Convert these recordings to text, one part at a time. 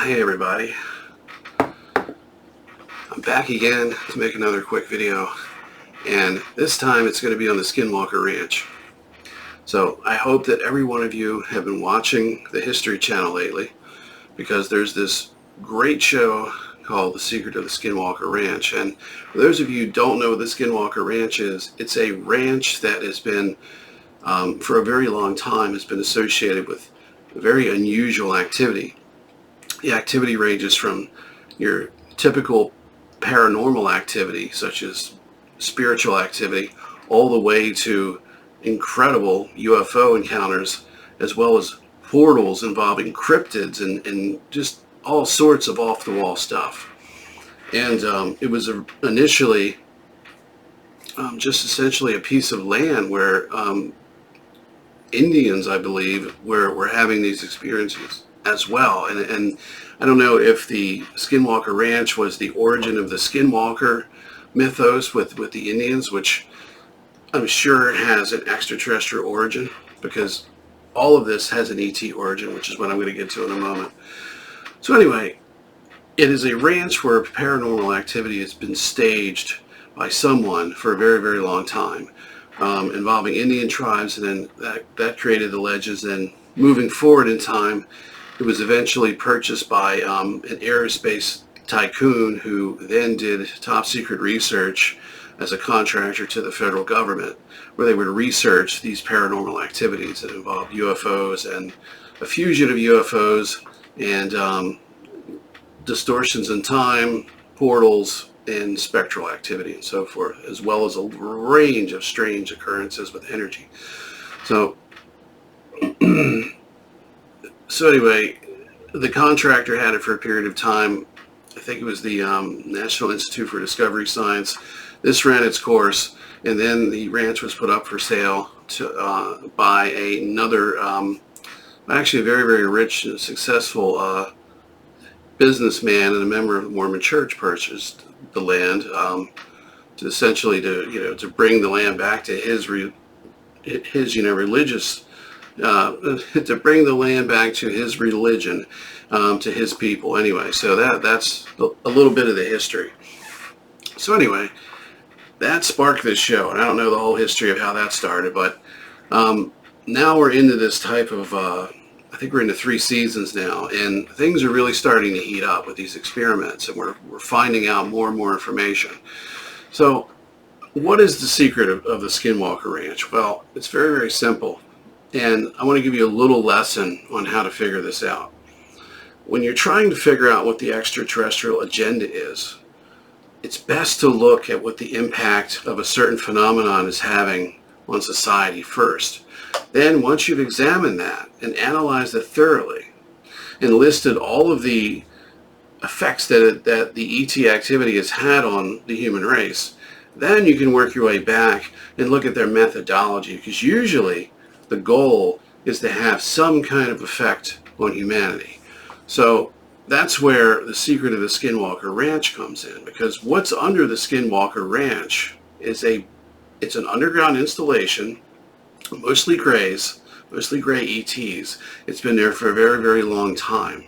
Hey everybody, I'm back again to make another quick video, and this time it's going to be on the Skinwalker Ranch. So I hope that every one of you have been watching the History Channel lately, because there's this great show called The Secret of the Skinwalker Ranch. And for those of you who don't know what the Skinwalker Ranch is, it's a ranch that has been, for a very long time, has been associated with very unusual activity. The activity ranges from your typical paranormal activity, such as spiritual activity, all the way to incredible UFO encounters, as well as portals involving cryptids and just all sorts of off-the-wall stuff. And it was initially just essentially a piece of land where Indians, I believe, were having these experiences as well. And I don't know if the Skinwalker Ranch was the origin of the Skinwalker mythos with the Indians, which I'm sure has an extraterrestrial origin, because all of this has an ET origin, which is what I'm going to get to in a moment. So anyway, it is a ranch where paranormal activity has been staged by someone for a very, very long time, involving Indian tribes, and then that created the legends. And moving forward in time, it was eventually purchased by an aerospace tycoon who then did top secret research as a contractor to the federal government, where they would research these paranormal activities that involved UFOs and a fusion of UFOs and distortions in time, portals, and spectral activity and so forth, as well as a range of strange occurrences with energy. So anyway, the contractor had it for a period of time. I think it was the National Institute for Discovery Science. This ran its course, and then the ranch was put up for sale by another, actually a very, very rich and successful businessman and a member of the Mormon Church. Purchased the land to essentially to bring the land back to his religious. To bring the land back to his religion, to his people. Anyway, so that's a little bit of the history. So anyway, that sparked this show, and I don't know the whole history of how that started, but now we're into this type of, I think we're into 3 seasons now, and things are really starting to heat up with these experiments, and we're finding out more and more information. So what is the secret of the Skinwalker Ranch? Well, it's very, very simple. And I want to give you a little lesson on how to figure this out. When you're trying to figure out what the extraterrestrial agenda is, it's best to look at what the impact of a certain phenomenon is having on society first. Then, once you've examined that and analyzed it thoroughly and listed all of the effects that the ET activity has had on the human race, then you can work your way back and look at their methodology, because usually the goal is to have some kind of effect on humanity. So that's where the secret of the Skinwalker Ranch comes in, because what's under the Skinwalker Ranch is it's an underground installation, mostly gray ETs. It's been there for a very, very long time.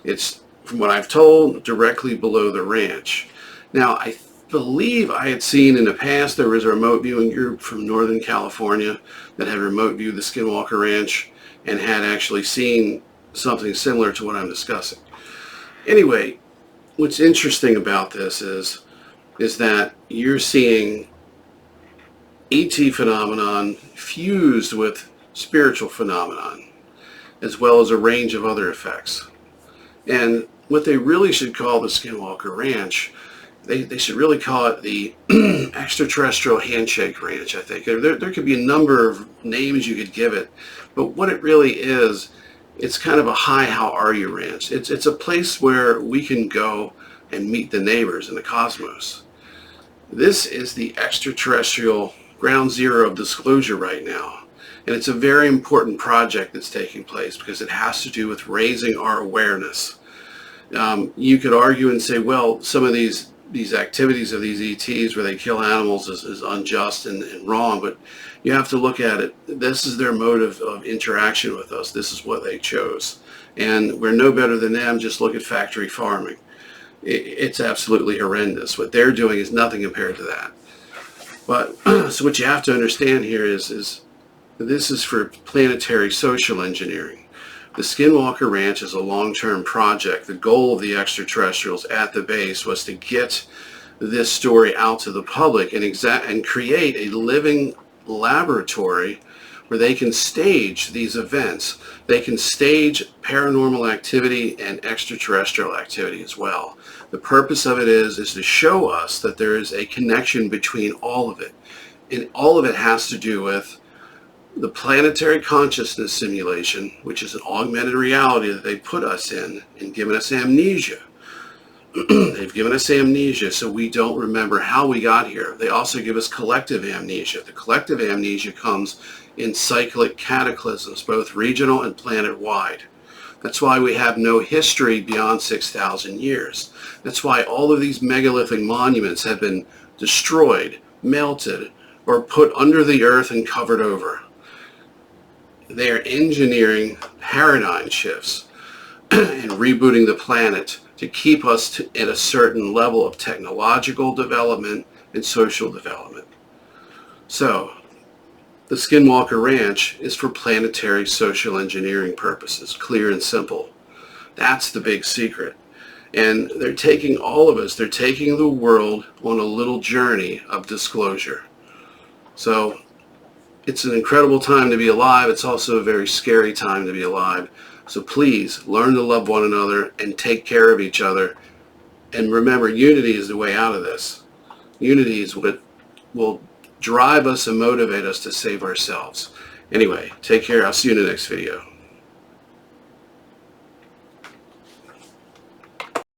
It's, from what I've told, directly below the ranch. Now, I believe I had seen in the past there was a remote viewing group from Northern California that had remote viewed the Skinwalker Ranch and had actually seen something similar to what I'm discussing. Anyway, what's interesting about this is that you're seeing ET phenomenon fused with spiritual phenomenon, as well as a range of other effects. And what they really should call the Skinwalker Ranch, they should really call it the extraterrestrial handshake ranch, I think. There could be a number of names you could give it, but what it really is, it's kind of a hi, how are you ranch. It's a place where we can go and meet the neighbors in the cosmos. This is the extraterrestrial ground zero of disclosure right now, and it's a very important project that's taking place because it has to do with raising our awareness. You could argue and say, well, some of these these activities of these ETs where they kill animals is unjust and wrong, but you have to look at it. This is their mode of interaction with us. This is what they chose. And we're no better than them. Just look at factory farming. It's absolutely horrendous. What they're doing is nothing compared to that. But so what you have to understand here is this is for planetary social engineering. The Skinwalker Ranch is a long-term project. The goal of the extraterrestrials at the base was to get this story out to the public and create a living laboratory where they can stage these events. They can stage paranormal activity and extraterrestrial activity as well. The purpose of it is to show us that there is a connection between all of it. And all of it has to do with the planetary consciousness simulation, which is an augmented reality that they put us in and given us amnesia. They've given us amnesia so we don't remember how we got here. They also give us collective amnesia. The collective amnesia comes in cyclic cataclysms, both regional and planet-wide. That's why we have no history beyond 6,000 years. That's why all of these megalithic monuments have been destroyed, melted, or put under the earth and covered over. They are engineering paradigm shifts and rebooting the planet to keep us at a certain level of technological development and social development. So, the Skinwalker Ranch is for planetary social engineering purposes, clear and simple. That's the big secret. And they're taking all of us, they're taking the world on a little journey of disclosure. So, it's an incredible time to be alive. It's also a very scary time to be alive. So please learn to love one another and take care of each other. And remember, unity is the way out of this. Unity is what will drive us and motivate us to save ourselves. Anyway, take care. I'll see you in the next video.